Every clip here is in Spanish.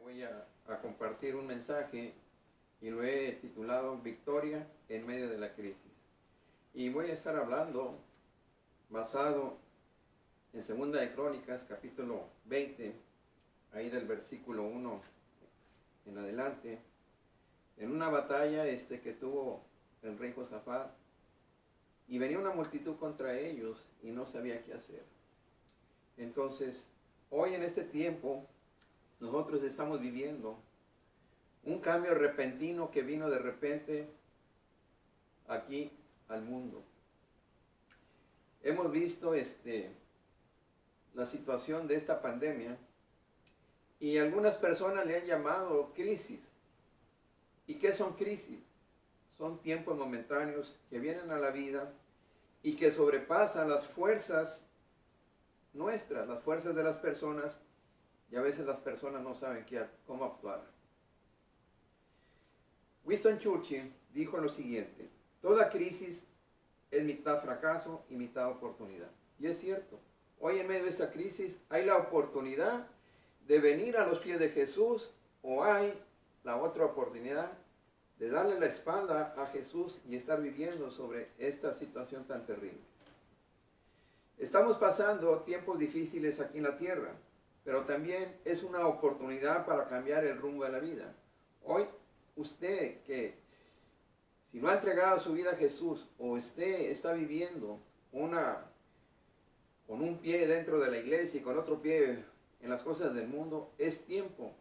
voy a compartir un mensaje y lo he titulado Victoria en medio de la crisis. Y voy a estar hablando basado en Segunda de Crónicas, capítulo 20, ahí del versículo 1 en adelante, en una batalla que tuvo el rey Josafat, y venía una multitud contra ellos y no sabía qué hacer. Entonces, hoy en este tiempo, nosotros estamos viviendo un cambio repentino que vino de repente aquí al mundo. Hemos visto la situación de esta pandemia y algunas personas le han llamado crisis. ¿Y qué son crisis? Son tiempos momentáneos que vienen a la vida y que sobrepasan las fuerzas nuestras, las fuerzas de las personas, y a veces las personas no saben cómo actuar. Winston Churchill dijo lo siguiente: toda crisis es mitad fracaso y mitad oportunidad. Y es cierto, hoy en medio de esta crisis hay la oportunidad de venir a los pies de Jesús, o hay la otra oportunidad de darle la espalda a Jesús y estar viviendo sobre esta situación tan terrible. Estamos pasando tiempos difíciles aquí en la tierra, pero también es una oportunidad para cambiar el rumbo de la vida. Hoy, usted que si no ha entregado su vida a Jesús, o usted está viviendo con un pie dentro de la iglesia y con otro pie en las cosas del mundo, es tiempo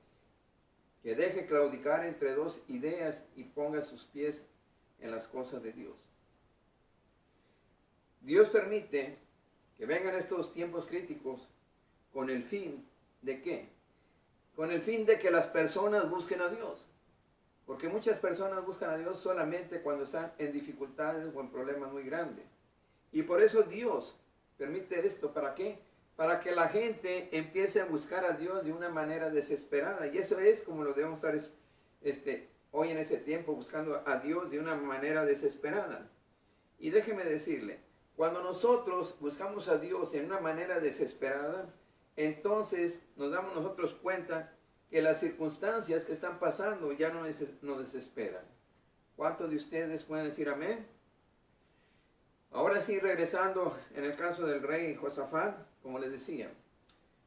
que deje claudicar entre dos ideas y ponga sus pies en las cosas de Dios. Dios permite que vengan estos tiempos críticos con el fin ¿de qué? Con el fin de que las personas busquen a Dios. Porque muchas personas buscan a Dios solamente cuando están en dificultades o en problemas muy grandes. Y por eso Dios permite esto. ¿Para qué? Para que la gente empiece a buscar a Dios de una manera desesperada. Y eso es como lo debemos estar hoy en ese tiempo, buscando a Dios de una manera desesperada. Y déjeme decirle, cuando nosotros buscamos a Dios en una manera desesperada, entonces nos damos nosotros cuenta que las circunstancias que están pasando ya no nos desesperan. ¿Cuántos de ustedes pueden decir amén? Ahora sí, regresando en el caso del rey Josafat, como les decía,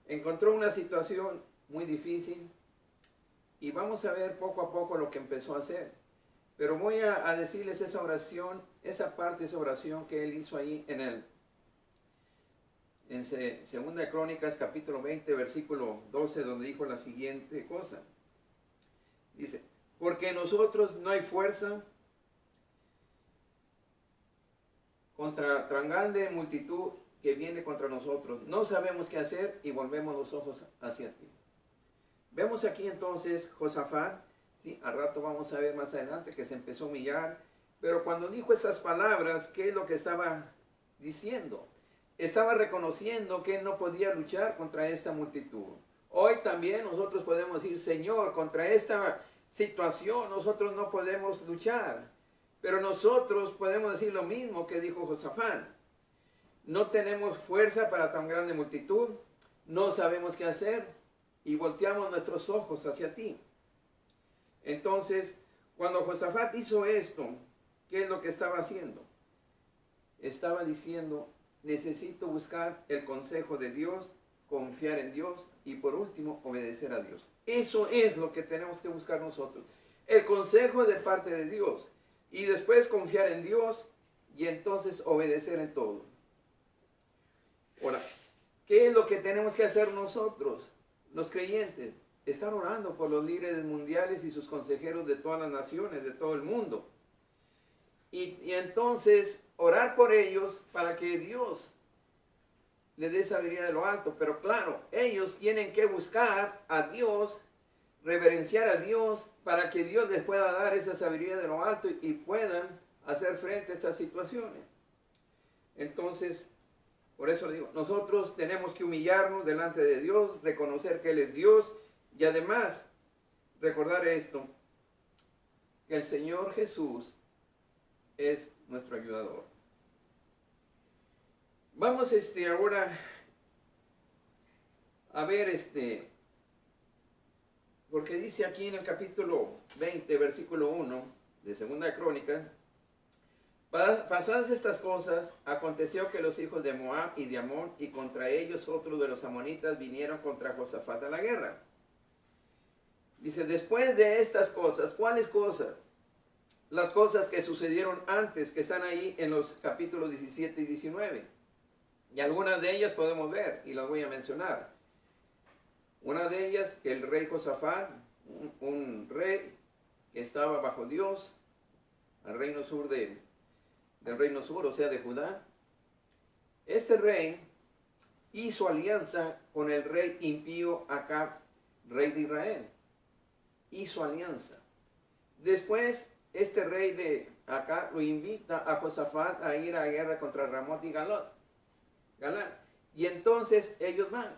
encontró una situación muy difícil y vamos a ver poco a poco lo que empezó a hacer. Pero voy a decirles esa oración, esa parte de esa oración que él hizo ahí en Segunda de Crónicas, capítulo 20, versículo 12, donde dijo la siguiente cosa. Dice: porque en nosotros no hay fuerza contra tan grande multitud que viene contra nosotros. No sabemos qué hacer y volvemos los ojos hacia ti. Vemos aquí entonces Josafat, ¿sí? Al rato vamos a ver más adelante que se empezó a humillar. Pero cuando dijo esas palabras, ¿qué es lo que estaba diciendo? Estaba reconociendo que él no podía luchar contra esta multitud. Hoy también nosotros podemos decir: Señor, contra esta situación nosotros no podemos luchar. Pero nosotros podemos decir lo mismo que dijo Josafat. No tenemos fuerza para tan grande multitud, no sabemos qué hacer y volteamos nuestros ojos hacia ti. Entonces, cuando Josafat hizo esto, ¿qué es lo que estaba haciendo? Estaba diciendo: necesito buscar el consejo de Dios, confiar en Dios y por último obedecer a Dios. Eso es lo que tenemos que buscar nosotros. El consejo de parte de Dios y después confiar en Dios y entonces obedecer en todo. Ahora, ¿qué es lo que tenemos que hacer nosotros, los creyentes? Estar orando por los líderes mundiales y sus consejeros de todas las naciones, de todo el mundo. Y entonces orar por ellos para que Dios les dé sabiduría de lo alto. Pero claro, ellos tienen que buscar a Dios, reverenciar a Dios, para que Dios les pueda dar esa sabiduría de lo alto y puedan hacer frente a estas situaciones. Entonces, por eso digo, nosotros tenemos que humillarnos delante de Dios, reconocer que Él es Dios y además recordar esto, que el Señor Jesús es nuestro ayudador. Vamos ahora a ver Porque dice aquí en el capítulo 20, versículo 1 de Segunda de Crónicas: pasadas estas cosas, aconteció que los hijos de Moab y de Amón y contra ellos otros de los amonitas vinieron contra Josafat a la guerra. Dice, después de estas cosas, ¿cuáles cosas? Las cosas que sucedieron antes, que están ahí en los capítulos 17 y 19. Y algunas de ellas podemos ver, y las voy a mencionar. Una de ellas, que el rey Josafat, un rey que estaba bajo Dios, al reino sur del reino sur, o sea, de Judá. Este rey hizo alianza con el rey impío Acab, rey de Israel. Hizo alianza. Después, este rey de Acab lo invita a Josafat a ir a guerra contra Ramot y Galán. Y entonces ellos van.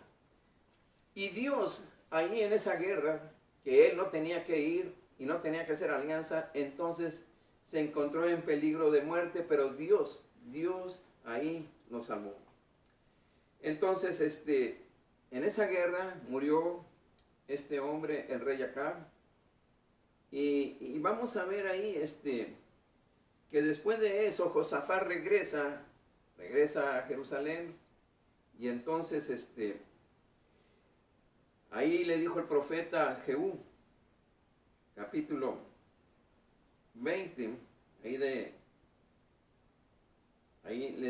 Y Dios, ahí en esa guerra, que él no tenía que ir y no tenía que hacer alianza, entonces se encontró en peligro de muerte, pero Dios ahí lo salvó. Entonces, en esa guerra murió este hombre, el rey Acab, y vamos a ver ahí, que después de eso Josafat regresa a Jerusalén, y entonces, ahí le dijo el profeta Jehú, capítulo 20, ahí le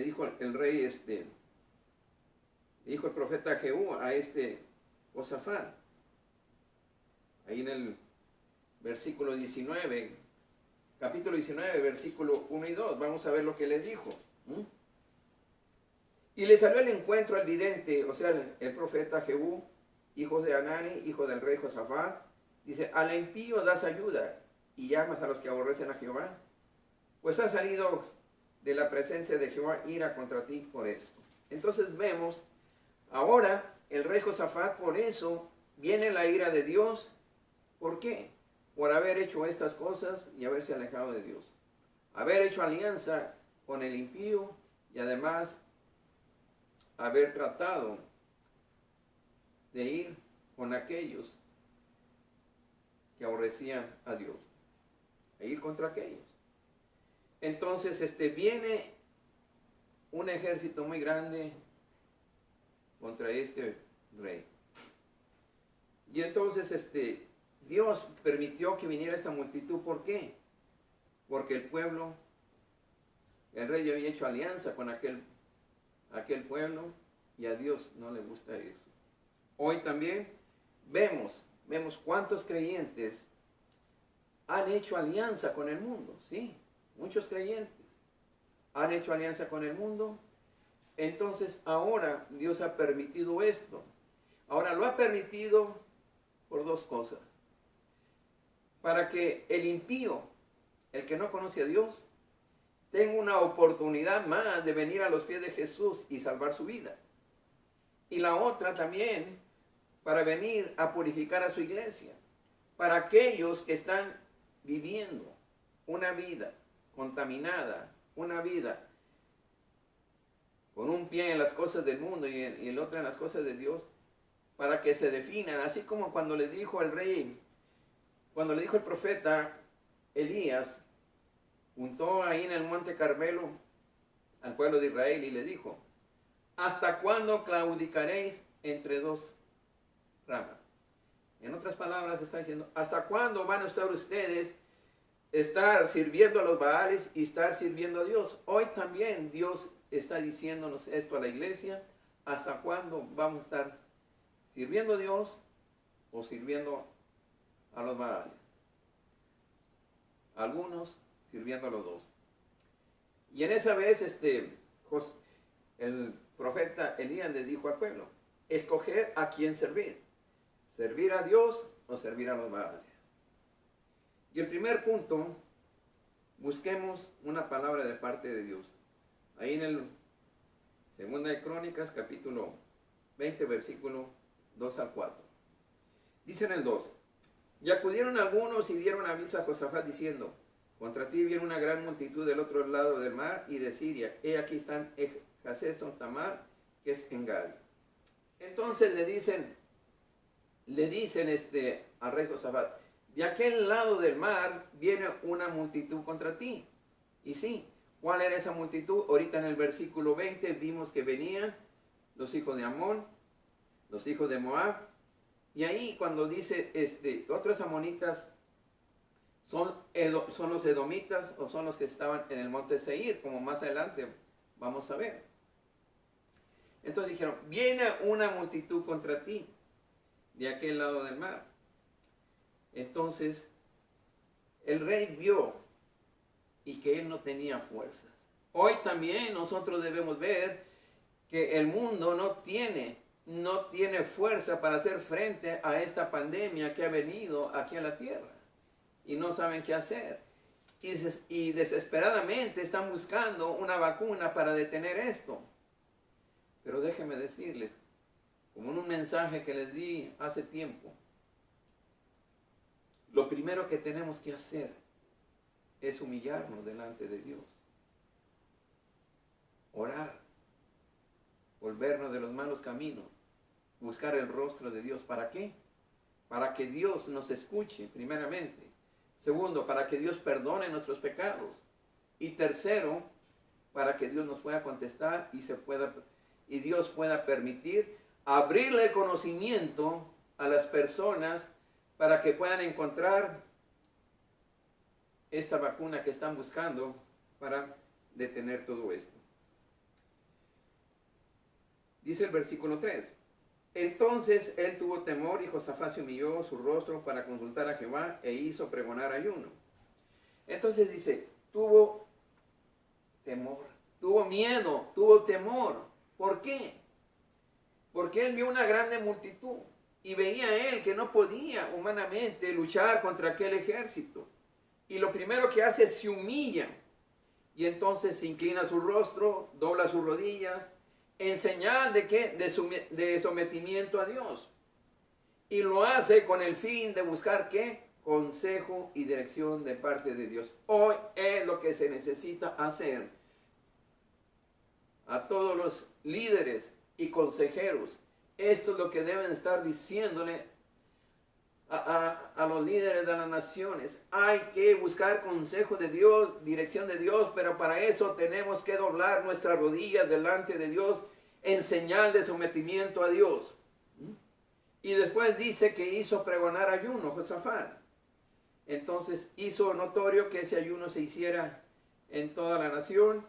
dijo el rey, le dijo el profeta Jehú a Josafat, ahí en el versículo 19, capítulo 19, versículo 1 y 2, vamos a ver lo que les dijo. Y le salió al encuentro al vidente, o sea, el profeta Jehú, hijo de Anani, hijo del rey Josafat, dice, al impío das ayuda y llamas a los que aborrecen a Jehová, pues ha salido de la presencia de Jehová ira contra ti por esto. Entonces vemos, ahora el rey Josafat, por eso viene la ira de Dios. ¿Por qué? Por haber hecho estas cosas y haberse alejado de Dios. Haber hecho alianza con el impío y además haber tratado de ir con aquellos que aborrecían a Dios, e ir contra aquellos. Entonces, viene un ejército muy grande contra este rey. Y entonces, Dios permitió que viniera esta multitud. ¿Por qué? Porque el pueblo, el rey había hecho alianza con aquel pueblo, y a Dios no le gusta eso. Hoy también vemos cuántos creyentes han hecho alianza con el mundo, ¿sí? Muchos creyentes han hecho alianza con el mundo. Entonces ahora Dios ha permitido esto. Ahora lo ha permitido por dos cosas. Para que el impío, el que no conoce a Dios, tenga una oportunidad más de venir a los pies de Jesús y salvar su vida. Y la otra también, para venir a purificar a su iglesia. Para aquellos que están viviendo una vida contaminada, una vida con un pie en las cosas del mundo y el otro en las cosas de Dios, para que se definan, así como cuando le dijo el rey, cuando le dijo el profeta Elías, juntó ahí en el monte Carmelo al pueblo de Israel y le dijo, ¿hasta cuándo claudicaréis entre dos ramas? En otras palabras está diciendo, ¿hasta cuándo van a estar ustedes estar sirviendo a los Baales y estar sirviendo a Dios? Hoy también Dios está diciéndonos esto a la iglesia, ¿hasta cuándo vamos a estar sirviendo a Dios o sirviendo a los Baales? Algunos sirviendo a los dos. Y en esa vez el profeta Elías le dijo al pueblo, escoger a quién servir a Dios o servir a los Baales. Y el primer punto, busquemos una palabra de parte de Dios. Ahí en el Segunda de Crónicas, capítulo 20, versículo 2 al 4. Dice en el 2, y acudieron algunos y dieron aviso a Josafat diciendo, contra ti viene una gran multitud del otro lado del mar y de Siria. He aquí están Jazeson Tamar, que es Engal. Entonces le dicen al rey Josafat, de aquel lado del mar viene una multitud contra ti. Y sí, ¿cuál era esa multitud? Ahorita en el versículo 20 vimos que venían los hijos de Amón, los hijos de Moab. Y ahí cuando dice otros amonitas, son los edomitas o son los que estaban en el monte Seir, como más adelante vamos a ver. Entonces dijeron, viene una multitud contra ti de aquel lado del mar. Entonces el rey vio y que él no tenía fuerzas. Hoy también nosotros debemos ver que el mundo no tiene fuerza para hacer frente a esta pandemia que ha venido aquí a la tierra. Y no saben qué hacer. Y desesperadamente están buscando una vacuna para detener esto. Pero déjenme decirles, como en un mensaje que les di hace tiempo, lo primero que tenemos que hacer es humillarnos delante de Dios. Orar. Volvernos de los malos caminos. Buscar el rostro de Dios. ¿Para qué? Para que Dios nos escuche, primeramente. Segundo, para que Dios perdone nuestros pecados. Y tercero, para que Dios nos pueda contestar y Dios pueda permitir abrirle el conocimiento a las personas para que puedan encontrar esta vacuna que están buscando para detener todo esto. Dice el versículo 3. Entonces él tuvo temor y Josafat se humilló su rostro para consultar a Jehová e hizo pregonar ayuno. Entonces dice, tuvo temor, tuvo miedo, tuvo temor. ¿Por qué? Porque él vio una grande multitud y veía él que no podía humanamente luchar contra aquel ejército. Y lo primero que hace es se humilla y entonces se inclina su rostro, dobla sus rodillas, en señal de ¿qué? De sometimiento a Dios. Y lo hace con el fin de buscar ¿qué? Consejo y dirección de parte de Dios. Hoy es lo que se necesita hacer. A todos los líderes y consejeros, esto es lo que deben estar diciéndole a los líderes de las naciones. Hay que buscar consejo de Dios, dirección de Dios, pero para eso tenemos que doblar nuestras rodillas delante de Dios en señal de sometimiento a Dios. Y después dice que hizo pregonar ayuno, Josafat. Entonces hizo notorio que ese ayuno se hiciera en toda la nación.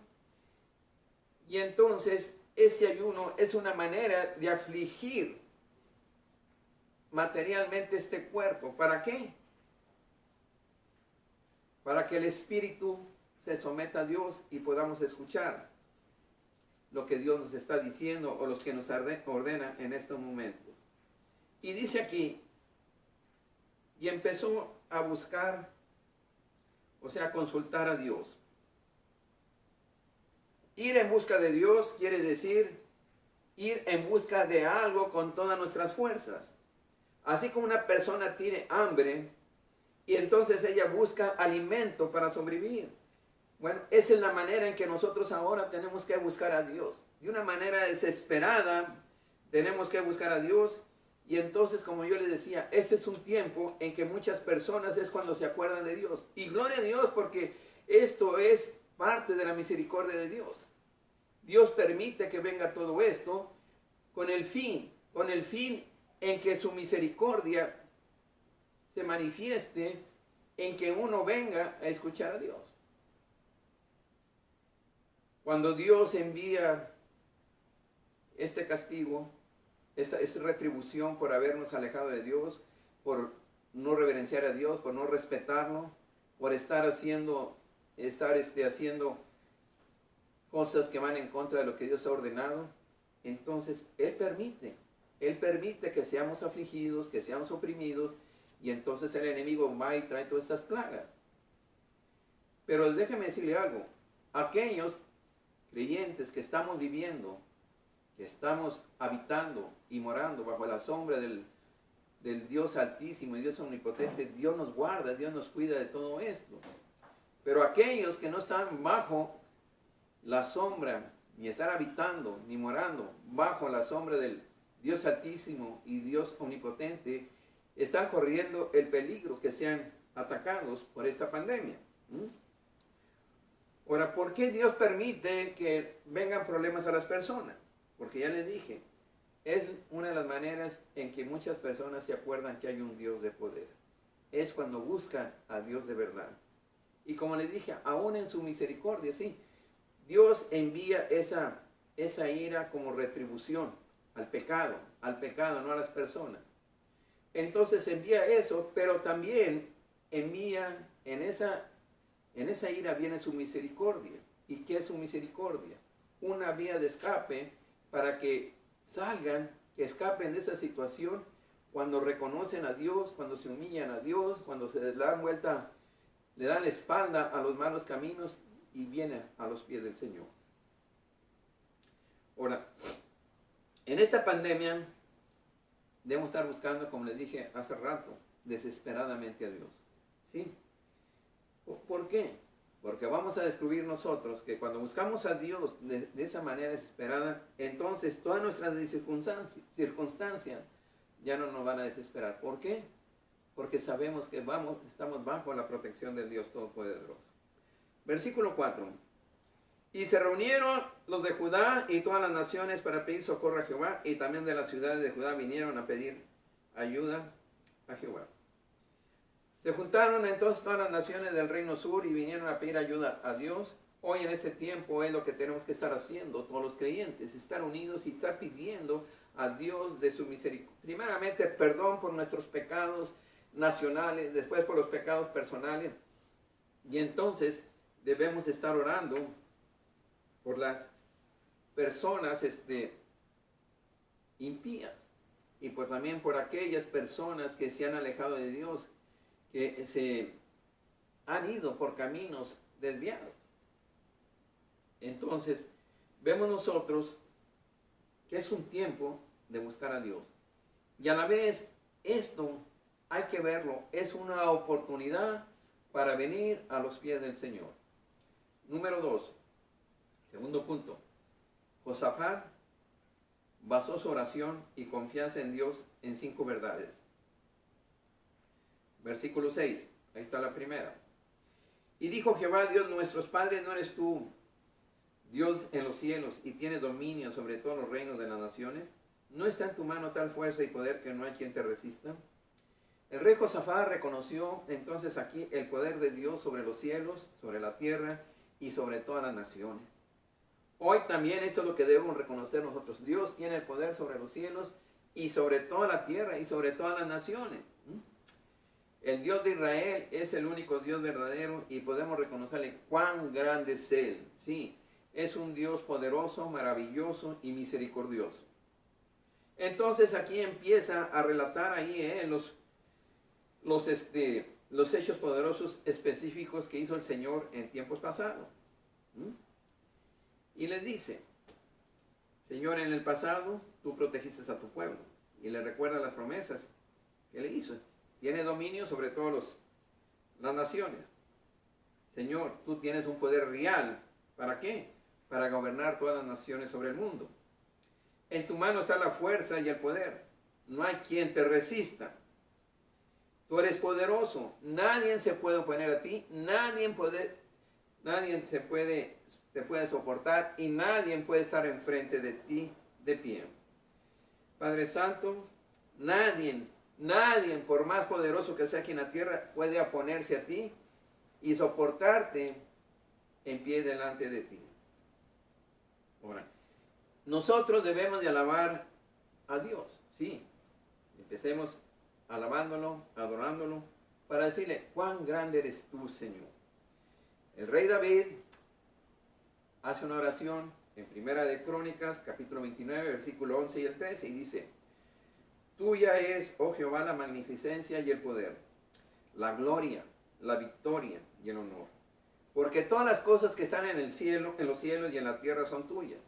Y entonces este ayuno es una manera de afligir materialmente este cuerpo. ¿Para qué? Para que el espíritu se someta a Dios y podamos escuchar lo que Dios nos está diciendo o los que nos ordena en estos momentos. Y dice aquí, y empezó a buscar, o sea, a consultar a Dios. Ir en busca de Dios quiere decir ir en busca de algo con todas nuestras fuerzas. Así como una persona tiene hambre y entonces ella busca alimento para sobrevivir. Bueno, esa es la manera en que nosotros ahora tenemos que buscar a Dios. De una manera desesperada tenemos que buscar a Dios. Y entonces, como yo les decía, este es un tiempo en que muchas personas es cuando se acuerdan de Dios. Y gloria a Dios porque esto es parte de la misericordia de Dios. Dios permite que venga todo esto con el fin en que su misericordia se manifieste, en que uno venga a escuchar a Dios. Cuando Dios envía este castigo, esta retribución por habernos alejado de Dios, por no reverenciar a Dios, por no respetarlo, por estar haciendo cosas que van en contra de lo que Dios ha ordenado, entonces Él permite que seamos afligidos, que seamos oprimidos, y entonces el enemigo va y trae todas estas plagas. Pero déjeme decirle algo, aquellos creyentes que estamos viviendo, que estamos habitando y morando bajo la sombra del Dios Altísimo y Dios Omnipotente, Dios nos guarda, Dios nos cuida de todo esto. Pero aquellos que no están bajo la sombra, ni están habitando, ni morando bajo la sombra del Dios Altísimo y Dios Omnipotente, están corriendo el peligro que sean atacados por esta pandemia. Ahora, ¿por qué Dios permite que vengan problemas a las personas? Porque ya les dije, es una de las maneras en que muchas personas se acuerdan que hay un Dios de poder. Es cuando buscan a Dios de verdad. Y como les dije, aún en su misericordia, sí, Dios envía esa ira como retribución al pecado, no a las personas. Entonces envía eso, pero también envía en esa ira viene su misericordia. ¿Y qué es su misericordia? Una vía de escape para que salgan, que escapen de esa situación cuando reconocen a Dios, cuando se humillan a Dios, cuando se dan vuelta, le dan la espalda a los malos caminos y vienen a los pies del Señor. Ahora, en esta pandemia debemos estar buscando, como les dije hace rato, desesperadamente a Dios. ¿Sí? ¿Por qué? Porque vamos a descubrir nosotros que cuando buscamos a Dios de esa manera desesperada, entonces todas nuestras circunstancias ya no nos van a desesperar. ¿Por qué? Porque sabemos que estamos bajo la protección del Dios Todopoderoso. Versículo 4. Y se reunieron los de Judá y todas las naciones para pedir socorro a Jehová, y también de las ciudades de Judá vinieron a pedir ayuda a Jehová. Se juntaron entonces todas las naciones del reino sur y vinieron a pedir ayuda a Dios. Hoy en este tiempo es lo que tenemos que estar haciendo todos los creyentes, estar unidos y estar pidiendo a Dios de su misericordia. Primeramente, perdón por nuestros pecados nacionales, después por los pecados personales. Y entonces debemos estar orando por las personas impías y pues también por aquellas personas que se han alejado de Dios, que se han ido por caminos desviados. Entonces, vemos nosotros que es un tiempo de buscar a Dios. Y a la vez, esto hay que verlo, es una oportunidad para venir a los pies del Señor. Número 2, segundo punto. Josafat basó su oración y confianza en Dios en 5 verdades. Versículo 6, ahí está la primera. Y dijo Jehová, Dios nuestros padres, ¿no eres tú Dios en los cielos y tienes dominio sobre todos los reinos de las naciones? ¿No está en tu mano tal fuerza y poder que no hay quien te resista? El rey Josafat reconoció entonces aquí el poder de Dios sobre los cielos, sobre la tierra y sobre todas las naciones. Hoy también esto es lo que debemos reconocer nosotros. Dios tiene el poder sobre los cielos y sobre toda la tierra y sobre todas las naciones. El Dios de Israel es el único Dios verdadero y podemos reconocerle cuán grande es Él. Sí, es un Dios poderoso, maravilloso y misericordioso. Entonces aquí empieza a relatar ahí los hechos poderosos específicos que hizo el Señor en tiempos pasados. Y les dice, Señor, en el pasado tú protegiste a tu pueblo. Y le recuerda las promesas que le hizo. Tiene dominio sobre todas las naciones. Señor, tú tienes un poder real. ¿Para qué? Para gobernar todas las naciones sobre el mundo. En tu mano está la fuerza y el poder. No hay quien te resista. Tú eres poderoso. Nadie se puede oponer a ti. Nadie te puede soportar y nadie puede estar enfrente de ti de pie. Padre Santo, nadie, por más poderoso que sea aquí en la tierra, puede oponerse a ti y soportarte en pie delante de ti. Ahora, nosotros debemos de alabar a Dios, sí. Empecemos alabándolo, adorándolo, para decirle, cuán grande eres tú, Señor. El rey David hace una oración en Primera de Crónicas, capítulo 29, versículo 11 y el 13, y dice, tuya es, oh Jehová, la magnificencia y el poder, la gloria, la victoria y el honor. Porque todas las cosas que están en el cielo, en los cielos y en la tierra son tuyas.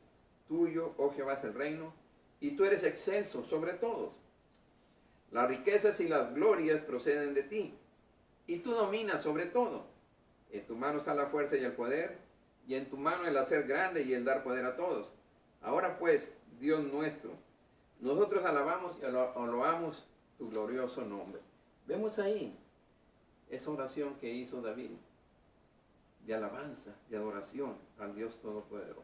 Tuyo, oh Jehová, es el reino, y tú eres excelso sobre todos. Las riquezas y las glorias proceden de ti, y tú dominas sobre todo. En tu mano está la fuerza y el poder, y en tu mano el hacer grande y el dar poder a todos. Ahora pues, Dios nuestro, nosotros alabamos y loamos tu glorioso nombre. Vemos ahí esa oración que hizo David, de alabanza, de adoración al Dios Todopoderoso.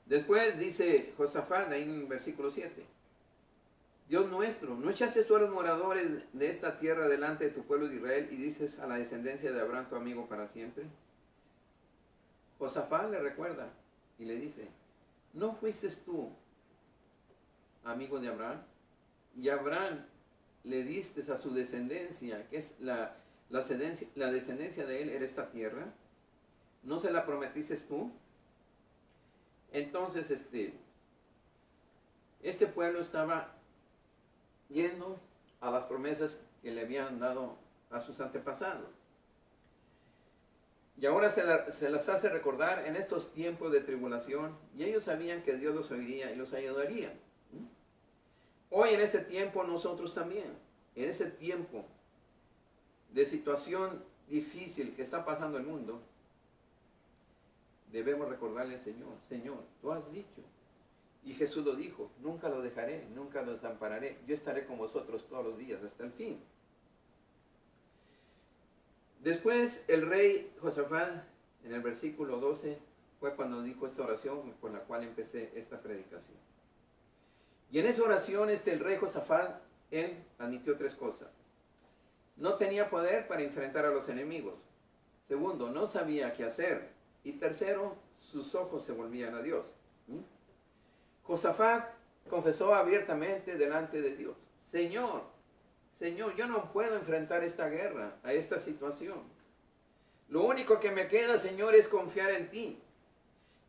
Después dice Josafat ahí en el versículo 7. Dios nuestro, ¿no echaste tú a los moradores de esta tierra delante de tu pueblo de Israel y dices a la descendencia de Abraham tu amigo para siempre? Josafat le recuerda y le dice, ¿no fuiste tú amigo de Abraham? Y Abraham le diste a su descendencia, que es la descendencia de él era esta tierra. ¿No se la prometiste tú? Entonces este pueblo estaba yendo a las promesas que le habían dado a sus antepasados. Y ahora se las hace recordar en estos tiempos de tribulación, y ellos sabían que Dios los oiría y los ayudaría. Hoy en este tiempo nosotros también, en ese tiempo de situación difícil que está pasando el mundo, debemos recordarle al Señor, Señor, tú has dicho, y Jesús lo dijo, nunca lo dejaré, nunca lo desampararé, yo estaré con vosotros todos los días hasta el fin. Después el rey Josafat, en el versículo 12, fue cuando dijo esta oración con la cual empecé esta predicación. Y en esa oración el rey Josafat, él admitió tres cosas. No tenía poder para enfrentar a los enemigos. Segundo, no sabía qué hacer. Y tercero, sus ojos se volvían a Dios. Josafat confesó abiertamente delante de Dios, Señor, yo no puedo enfrentar esta guerra, a esta situación. Lo único que me queda, Señor, es confiar en ti.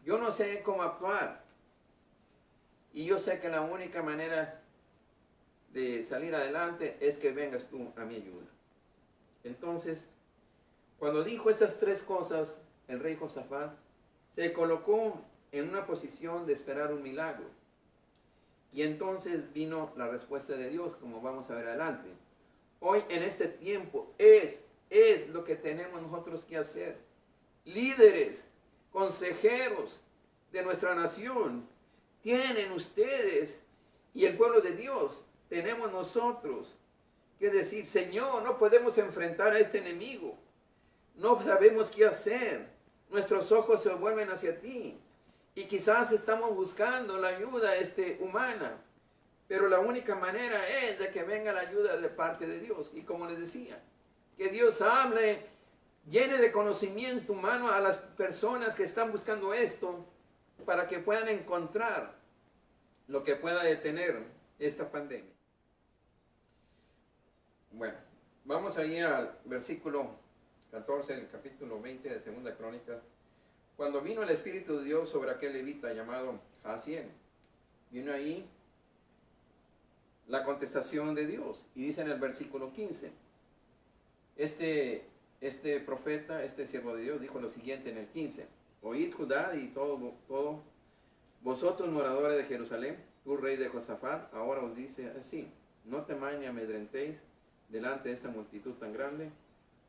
Yo no sé cómo actuar. Y yo sé que la única manera de salir adelante es que vengas tú a mi ayuda. Entonces, cuando dijo estas tres cosas, el rey Josafat se colocó en una posición de esperar un milagro. Y entonces vino la respuesta de Dios, como vamos a ver adelante. Hoy en este tiempo es lo que tenemos nosotros que hacer. Líderes, consejeros de nuestra nación, tienen ustedes y el pueblo de Dios, tenemos nosotros que decir, Señor, no podemos enfrentar a este enemigo. No sabemos qué hacer. Nuestros ojos se vuelven hacia ti. Y quizás estamos buscando la ayuda humana. Pero la única manera es de que venga la ayuda de parte de Dios. Y como les decía, que Dios hable, llene de conocimiento humano a las personas que están buscando esto, para que puedan encontrar lo que pueda detener esta pandemia. Bueno, vamos ahí al versículo 14 del capítulo 20 de Segunda Crónica. Cuando vino el Espíritu de Dios sobre aquel levita llamado Jaasiel, vino ahí la contestación de Dios. Y dice en el versículo 15, este profeta, este siervo de Dios, dijo lo siguiente en el 15. Oíd Judá y todo vosotros moradores de Jerusalén, tú rey de Josafat, ahora os dice así, no temáis ni amedrentéis delante de esta multitud tan grande,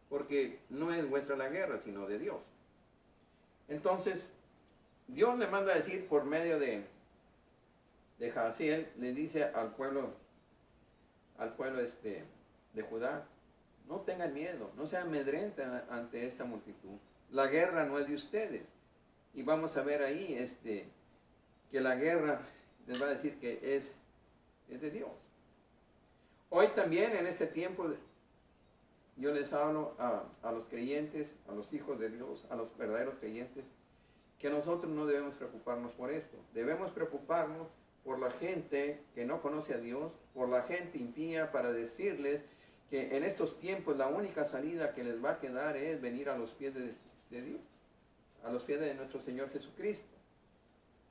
porque no es vuestra la guerra, sino de Dios. Entonces, Dios le manda a decir por medio de Jaasiel, le dice al pueblo de Judá, no tengan miedo, no se amedrenten ante esta multitud. La guerra no es de ustedes. Y vamos a ver ahí que la guerra les va a decir que es de Dios. Hoy también en este tiempo yo les hablo a los creyentes, a los hijos de Dios, a los verdaderos creyentes, que nosotros no debemos preocuparnos por esto. Debemos preocuparnos por la gente que no conoce a Dios, por la gente impía, para decirles que en estos tiempos la única salida que les va a quedar es venir a los pies de Dios, a los pies de nuestro Señor Jesucristo.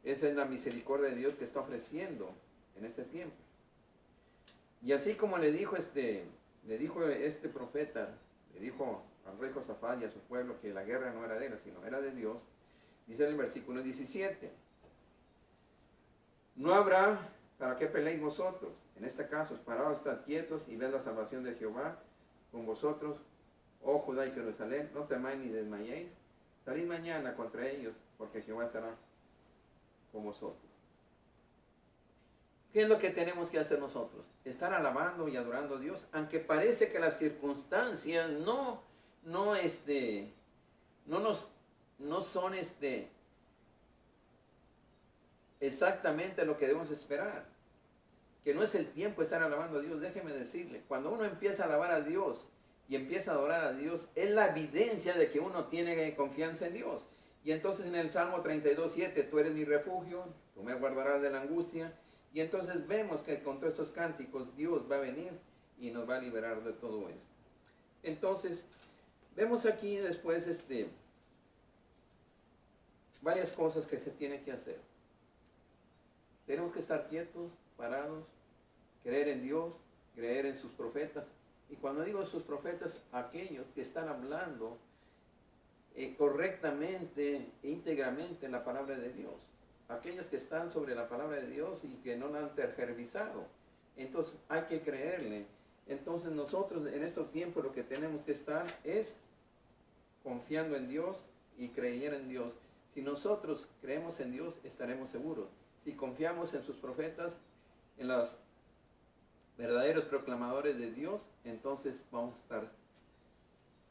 Esa es la misericordia de Dios que está ofreciendo en este tiempo. Y así como le dijo este profeta, le dijo al rey Josafat y a su pueblo que la guerra no era de él, sino era de Dios, dice en el versículo 17, no habrá para qué peleéis vosotros. En este caso, paraos, estad quietos y ved la salvación de Jehová con vosotros, oh Judá y Jerusalén, no temáis ni desmayéis, salid mañana contra ellos, porque Jehová estará con vosotros. ¿Qué es lo que tenemos que hacer nosotros? Estar alabando y adorando a Dios, aunque parece que las circunstancias no son exactamente lo que debemos esperar. Que no es el tiempo de estar alabando a Dios. Déjeme decirle, cuando uno empieza a alabar a Dios y empieza a adorar a Dios, es la evidencia de que uno tiene confianza en Dios. Y entonces en el Salmo 32:7, tú eres mi refugio, tú me guardarás de la angustia. Y entonces vemos que con todos estos cánticos Dios va a venir y nos va a liberar de todo esto. Entonces, vemos aquí después varias cosas que se tienen que hacer. Tenemos que estar quietos, parados, creer en Dios, creer en sus profetas. Y cuando digo sus profetas, aquellos que están hablando correctamente e íntegramente la palabra de Dios. Aquellos que están sobre la palabra de Dios y que no la han tergiversado. Entonces hay que creerle. Entonces nosotros en estos tiempos lo que tenemos que estar es confiando en Dios y creyendo en Dios. Si nosotros creemos en Dios, estaremos seguros. Si confiamos en sus profetas, en los verdaderos proclamadores de Dios, entonces vamos a estar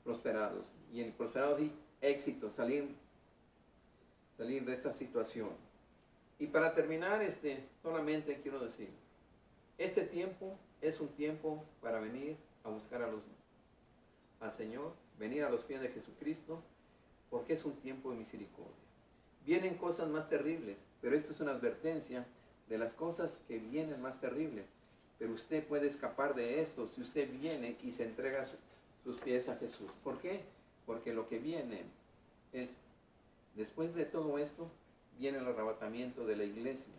prosperados. Y en prosperados y éxito, salir de esta situación. Y para terminar, solamente quiero decir, este tiempo es un tiempo para venir a buscar al Señor, venir a los pies de Jesucristo, porque es un tiempo de misericordia. Vienen cosas más terribles, pero esto es una advertencia de las cosas que vienen más terribles. Pero usted puede escapar de esto si usted viene y se entrega sus pies a Jesús. ¿Por qué? Porque lo que viene es, después de todo esto, viene el arrebatamiento de la iglesia.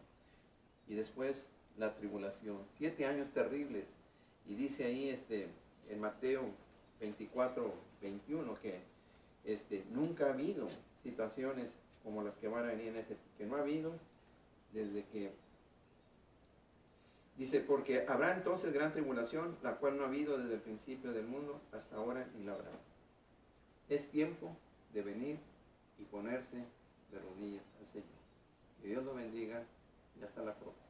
Y después la tribulación. 7 años terribles. Y dice ahí en Mateo 24:21 que nunca ha habido situaciones como las que van a venir que no ha habido desde que dice, porque habrá entonces gran tribulación, la cual no ha habido desde el principio del mundo hasta ahora ni la habrá. Es tiempo de venir y ponerse de rodillas al Señor. Que Dios lo bendiga y hasta la próxima.